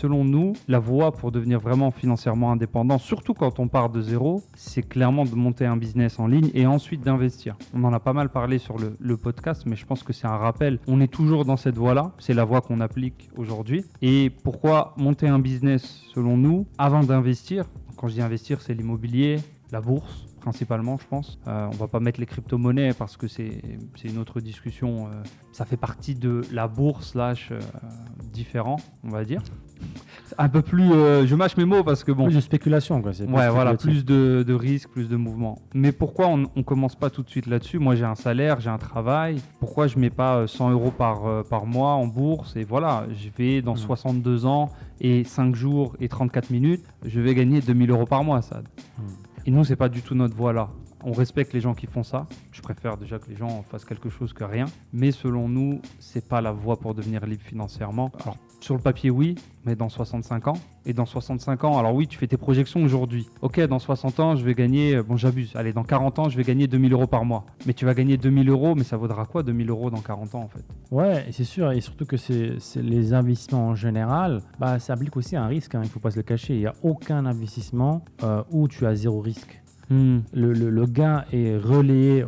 selon nous, la voie pour devenir vraiment financièrement indépendant, surtout quand on part de zéro, c'est clairement de monter un business en ligne et ensuite d'investir. On en a pas mal parlé sur le podcast, mais je pense que c'est un rappel. On est toujours dans cette voie-là. C'est la voie qu'on applique aujourd'hui. Et pourquoi monter un business, selon nous, avant d'investir? Quand je dis investir, c'est l'immobilier, la bourse, principalement, je pense. On va pas mettre les crypto-monnaies parce que c'est une autre discussion. Ça fait partie de la bourse différent, on va dire. Un peu plus, je mâche mes mots parce que bon. Plus de spéculation, quoi. Plus de risques, plus de mouvements. Mais pourquoi on commence pas tout de suite là-dessus? Moi, j'ai un salaire, j'ai un travail. Pourquoi je mets pas 100 euros par mois en bourse? Et voilà, je vais dans 62 ans et 5 jours et 34 minutes, je vais gagner 2000 euros par mois, ça. Et nous, c'est pas du tout notre voie là. On respecte les gens qui font ça. Je préfère déjà que les gens fassent quelque chose que rien. Mais selon nous, c'est pas la voie pour devenir libre financièrement. Alors, sur le papier, oui, mais dans 65 ans. Et dans 65 ans, alors oui, tu fais tes projections aujourd'hui. Ok, dans 60 ans, je vais gagner, bon, j'abuse. Allez, dans 40 ans, je vais gagner 2000 euros par mois. Mais tu vas gagner 2000 euros, mais ça vaudra quoi 2000 euros dans 40 ans en fait? Ouais, et c'est sûr. Et surtout que c'est les investissements en général, ça implique aussi un risque, hein, il ne faut pas se le cacher. Il n'y a aucun investissement où tu as zéro risque. Le gain est relayé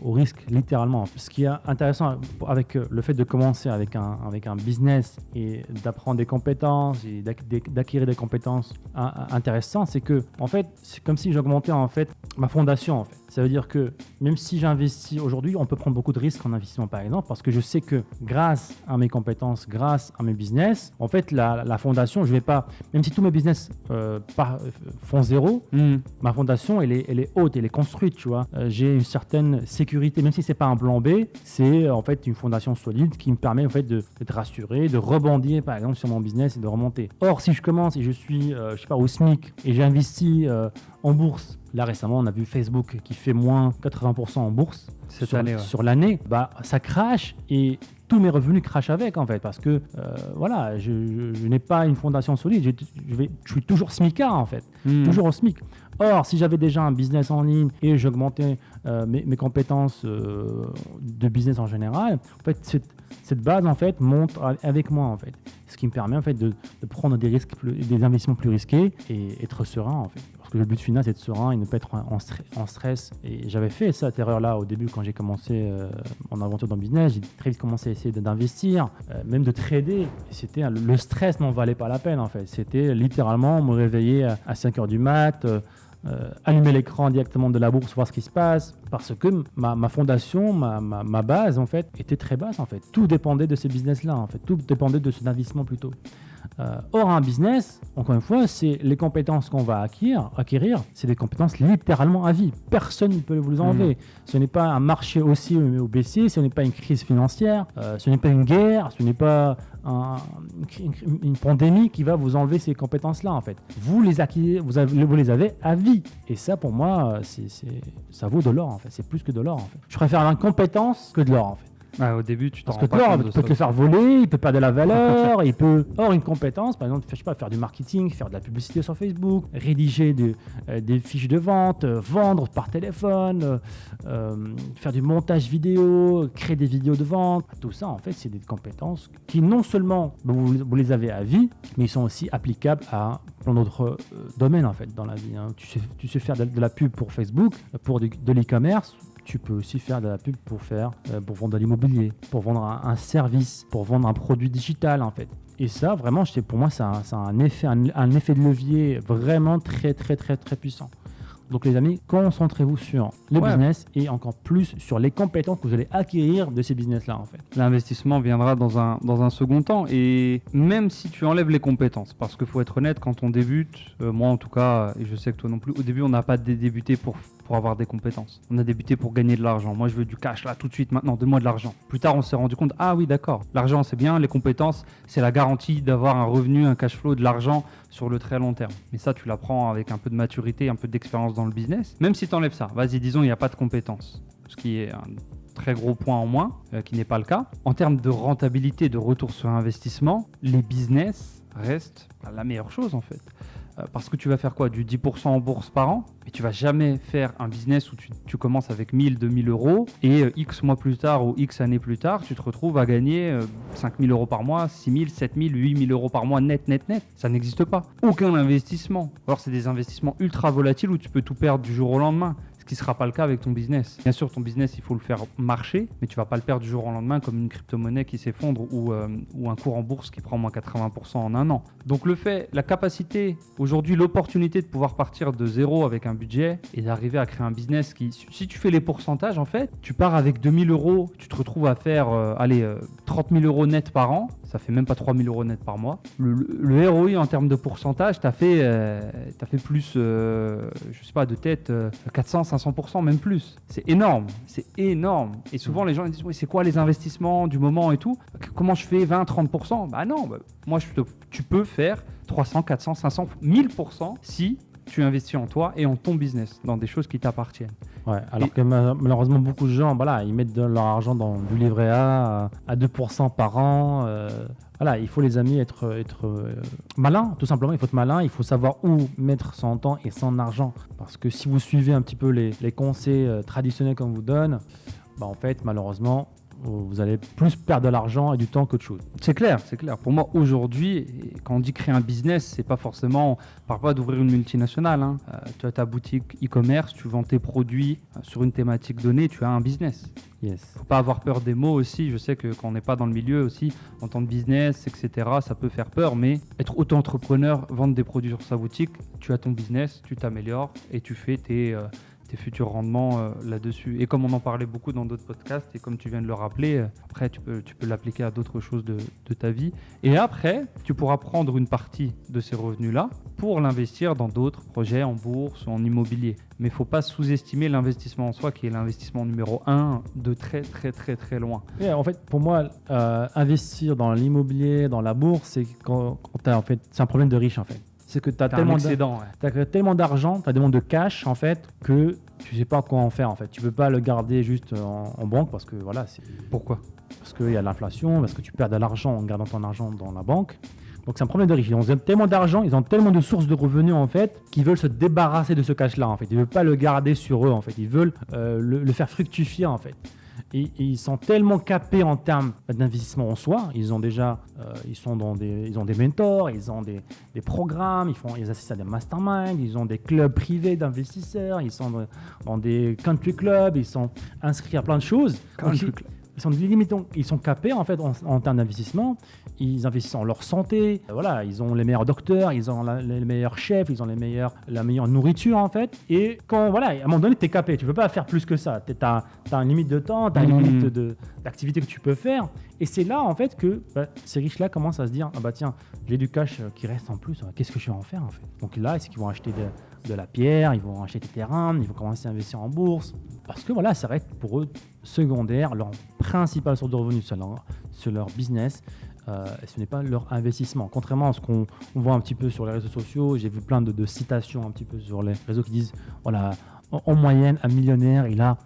au risque littéralement. Ce qui est intéressant avec le fait de commencer avec un business et d'apprendre des compétences et d'acquérir des compétences intéressantes, c'est que en fait, c'est comme si j'augmentais en fait ma fondation en fait. Ça veut dire que même si j'investis aujourd'hui, on peut prendre beaucoup de risques en investissement par exemple, parce que je sais que grâce à mes compétences, grâce à mes business, en fait la fondation, je vais pas, même si tous mes business font zéro, ma fondation elle est haute, elle est construite, tu vois. J'ai une certaine sécurité, même si c'est pas un plan B, c'est en fait une fondation solide qui me permet en fait d'être rassuré, de rebondir par exemple sur mon business et de remonter. Or si je commence et je suis, je sais pas, au SMIC et j'ai investi en bourse. Là récemment, on a vu Facebook qui fait moins 80% en bourse sur l'année. Ça crache et tous mes revenus crachent avec en fait parce que voilà, je n'ai pas une fondation solide. Je suis toujours smicard en fait, toujours au SMIC. Or, si j'avais déjà un business en ligne et j'augmentais mes compétences de business en général, en fait, cette base en fait monte avec moi en fait, ce qui me permet en fait de prendre des risques, des investissements plus risqués et être serein en fait. Parce que le but final c'est d'être serein et ne pas être en stress. Et j'avais fait cette erreur-là au début quand j'ai commencé mon aventure dans le business. J'ai très vite commencé à essayer d'investir, même de trader. Et c'était le stress n'en valait pas la peine en fait. C'était littéralement me réveiller à 5h du mat. Allumer l'écran directement de la bourse, voir ce qui se passe, parce que ma fondation, ma base en fait était très basse en fait. Tout dépendait de ces business-là en fait, tout dépendait de cet investissement plutôt. Or un business, encore une fois, c'est les compétences qu'on va acquérir, c'est des compétences littéralement à vie. Personne ne peut vous les enlever. Ce n'est pas un marché haussier ou baissier, ce n'est pas une crise financière, ce n'est pas une guerre, ce n'est pas une pandémie qui va vous enlever ces compétences-là en fait. Vous les acquérez, vous les avez à vie. Et ça pour moi, ça vaut de l'or en fait. C'est plus que de l'or en fait. Je préfère une compétence que de l'or en fait. Au début, tu t'en rends pas compte. Parce que l'or, il peut te le faire voler, il peut perdre de la valeur, Or, une compétence, par exemple, je sais pas, faire du marketing, faire de la publicité sur Facebook, rédiger des fiches de vente, vendre par téléphone, faire du montage vidéo, créer des vidéos de vente. Tout ça, en fait, c'est des compétences qui non seulement vous les avez à vie, mais ils sont aussi applicables à plein d'autres domaines, en fait, dans la vie. Hein. Tu sais faire de la pub pour Facebook, pour de l'e-commerce. Tu peux aussi faire de la pub pour vendre de l'immobilier, pour vendre un service, pour vendre un produit digital en fait. Et ça, vraiment, pour moi, ça a un effet de levier vraiment très, très, très, très puissant. Donc les amis, concentrez-vous sur le business et encore plus sur les compétences que vous allez acquérir de ces business-là en fait. L'investissement viendra dans un second temps et même si tu enlèves les compétences, parce qu'il faut être honnête, quand on débute, moi en tout cas, et je sais que toi non plus, au début on n'a pas débuté pour avoir des compétences. On a débuté pour gagner de l'argent. Moi je veux du cash là tout de suite maintenant, donne-moi de l'argent. Plus tard on s'est rendu compte, ah oui d'accord, l'argent c'est bien, les compétences c'est la garantie d'avoir un revenu, un cash flow, de l'argent sur le très long terme. Mais ça tu l'apprends avec un peu de maturité, un peu d'expérience dans le business. Même si tu enlèves ça, vas-y disons il n'y a pas de compétences, ce qui est un très gros point en moins, qui n'est pas le cas. En termes de rentabilité, de retour sur investissement, les business restent la meilleure chose en fait. parce que tu vas faire quoi? Du 10% en bourse par an, mais tu vas jamais faire un business où tu commences avec 1000, 2000 euros et X mois plus tard ou X années plus tard, tu te retrouves à gagner 5000 euros par mois, 6000, 7000, 8000 euros par mois net. Ça n'existe pas. Aucun investissement. Alors, c'est des investissements ultra volatiles où tu peux tout perdre du jour au lendemain. Ce qui ne sera pas le cas avec ton business. Bien sûr, ton business, il faut le faire marcher, mais tu ne vas pas le perdre du jour au lendemain comme une crypto-monnaie qui s'effondre ou un cours en bourse qui prend moins 80% en un an. Donc la capacité, aujourd'hui, l'opportunité de pouvoir partir de zéro avec un budget et d'arriver à créer un business qui, si tu fais les pourcentages, en fait, tu pars avec 2000 euros, tu te retrouves à faire 30 000 euros net par an, ça fait même pas 3 000 euros net par mois. Le ROI en termes de pourcentage, tu as fait plus, je sais pas, de tête, 400, 500%, même plus. C'est énorme. Et souvent, les gens ils disent, oui, c'est quoi les investissements du moment et tout? Comment je fais 20, 30%? Bah non, moi, tu peux faire 300, 400, 500, 1000% si tu investis en toi et en ton business, dans des choses qui t'appartiennent. Ouais, alors que malheureusement, beaucoup de gens, ils mettent leur argent dans du livret A à 2% par an. Il faut, les amis, être malin, tout simplement. Il faut être malin, il faut savoir où mettre son temps et son argent. Parce que si vous suivez un petit peu les conseils traditionnels qu'on vous donne, en fait, malheureusement, vous allez plus perdre de l'argent et du temps qu'autre chose. C'est clair. Pour moi, aujourd'hui, quand on dit créer un business, c'est pas forcément, on parle pas d'ouvrir une multinationale. Tu as ta boutique e-commerce, tu vends tes produits sur une thématique donnée, tu as un business. Yes. Faut pas avoir peur des mots aussi. Je sais que quand on n'est pas dans le milieu aussi, en tant que business, etc., ça peut faire peur. Mais être auto-entrepreneur, vendre des produits sur sa boutique, tu as ton business, tu t'améliores et tu fais tes futurs rendements là-dessus. Et comme on en parlait beaucoup dans d'autres podcasts, et comme tu viens de le rappeler, après tu peux l'appliquer à d'autres choses de ta vie. Et après, tu pourras prendre une partie de ces revenus-là pour l'investir dans d'autres projets en bourse ou en immobilier. Mais il ne faut pas sous-estimer l'investissement en soi, qui est l'investissement numéro 1 de très très très très loin. Et en fait, pour moi, investir dans l'immobilier, dans la bourse, c'est c'est un problème de riche en fait. C'est que tu as tellement d'argent, tu as tellement de cash en fait, que tu ne sais pas quoi en faire en fait. Tu ne peux pas le garder juste en banque parce que voilà. Pourquoi? Parce qu'il y a l'inflation, parce que tu perds de l'argent en gardant ton argent dans la banque. Donc c'est un problème de riches. Ils ont tellement d'argent, ils ont tellement de sources de revenus en fait, qu'ils veulent se débarrasser de ce cash-là en fait. Ils ne veulent pas le garder sur eux en fait. Ils veulent le faire fructifier en fait. Et ils sont tellement capés en termes d'investissement en soi. Ils ont déjà, ils ont des mentors, ils ont des programmes, ils assistent à des masterminds, ils ont des clubs privés d'investisseurs, ils sont dans des country clubs, ils sont inscrits à plein de choses. Ils sont capés en fait en termes d'investissement. Ils investissent en leur santé. Voilà, ils ont les meilleurs docteurs, ils ont les meilleurs chefs, ils ont la meilleure nourriture en fait. Et à un moment donné, tu es capé. Tu ne peux pas faire plus que ça. Tu as une limite de temps, tu as une limite d'activité que tu peux faire. Et c'est là en fait que ces riches-là commencent à se dire tiens, j'ai du cash qui reste en plus. Qu'est-ce que je vais en faire en fait? Donc là, c'est qu'ils vont acheter de la pierre, ils vont acheter des terrains, ils vont commencer à investir en bourse. Parce que ça reste pour eux secondaire, leur principale source de revenus sur leur business. Ce n'est pas leur investissement. Contrairement à ce qu'on voit un petit peu sur les réseaux sociaux, j'ai vu plein de citations un petit peu sur les réseaux qui disent en moyenne, un millionnaire, il a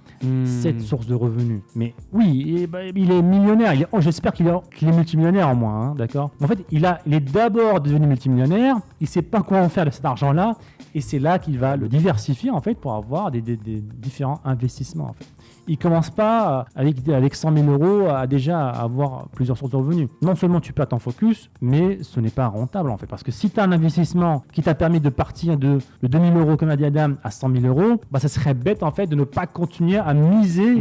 7 sources de revenus. Mais oui, il est millionnaire. J'espère qu'il est multimillionnaire en moins, d'accord? En fait, il est d'abord devenu multimillionnaire. Il ne sait pas quoi en faire de cet argent-là. Et c'est là qu'il va le diversifier en fait pour avoir des différents investissements en fait. Il ne commence pas avec 100 000 euros à déjà avoir plusieurs sources de revenus. Non seulement tu perds ton focus, mais ce n'est pas rentable en fait. Parce que si tu as un investissement qui t'a permis de partir de 2 000 euros comme a dit Adam à 100 000 euros, ça serait bête en fait de ne pas continuer à miser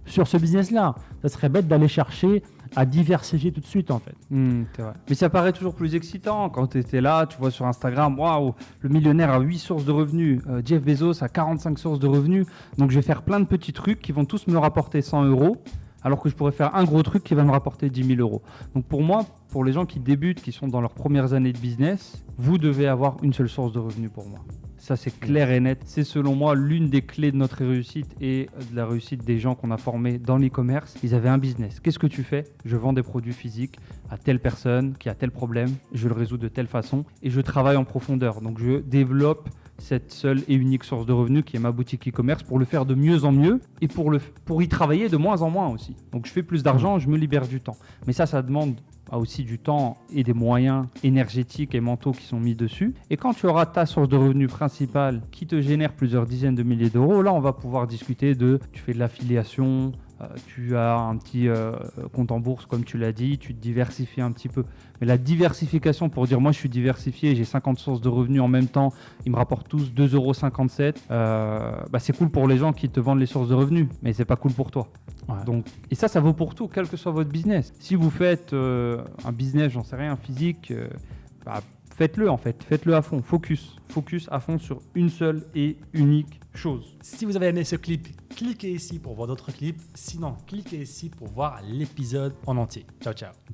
sur ce business-là. Ça serait bête d'aller chercher à diversifier tout de suite en fait. C'est vrai. Mais ça paraît toujours plus excitant quand tu étais là, tu vois sur Instagram, waouh, le millionnaire a 8 sources de revenus, Jeff Bezos a 45 sources de revenus, donc je vais faire plein de petits trucs qui vont tous me rapporter 100 euros, alors que je pourrais faire un gros truc qui va me rapporter 10 000 euros. Donc pour moi, pour les gens qui débutent, qui sont dans leurs premières années de business, vous devez avoir une seule source de revenus pour moi. Ça, c'est clair et net. C'est selon moi l'une des clés de notre réussite et de la réussite des gens qu'on a formés dans l'e-commerce. Ils avaient un business. Qu'est-ce que tu fais? Je vends des produits physiques à telle personne qui a tel problème. Je le résous de telle façon et je travaille en profondeur. Donc, je développe cette seule et unique source de revenus qui est ma boutique e-commerce pour le faire de mieux en mieux et pour y travailler de moins en moins aussi. Donc, je fais plus d'argent, je me libère du temps. Mais ça demande a aussi du temps et des moyens énergétiques et mentaux qui sont mis dessus. Et quand tu auras ta source de revenus principale qui te génère plusieurs dizaines de milliers d'euros, là, on va pouvoir discuter de, tu fais de l'affiliation, tu as un petit compte en bourse, comme tu l'as dit, tu te diversifies un petit peu. Mais la diversification, pour dire moi je suis diversifié, j'ai 50 sources de revenus en même temps, ils me rapportent tous 2,57 €, c'est cool pour les gens qui te vendent les sources de revenus, mais c'est pas cool pour toi. Ouais. Donc, et ça vaut pour tout, quel que soit votre business. Si vous faites un business, j'en sais rien, physique, faites-le en fait, faites-le à fond, focus à fond sur une seule et unique chose. Si vous avez aimé ce clip, cliquez ici pour voir d'autres clips. Sinon, cliquez ici pour voir l'épisode en entier. Ciao, ciao.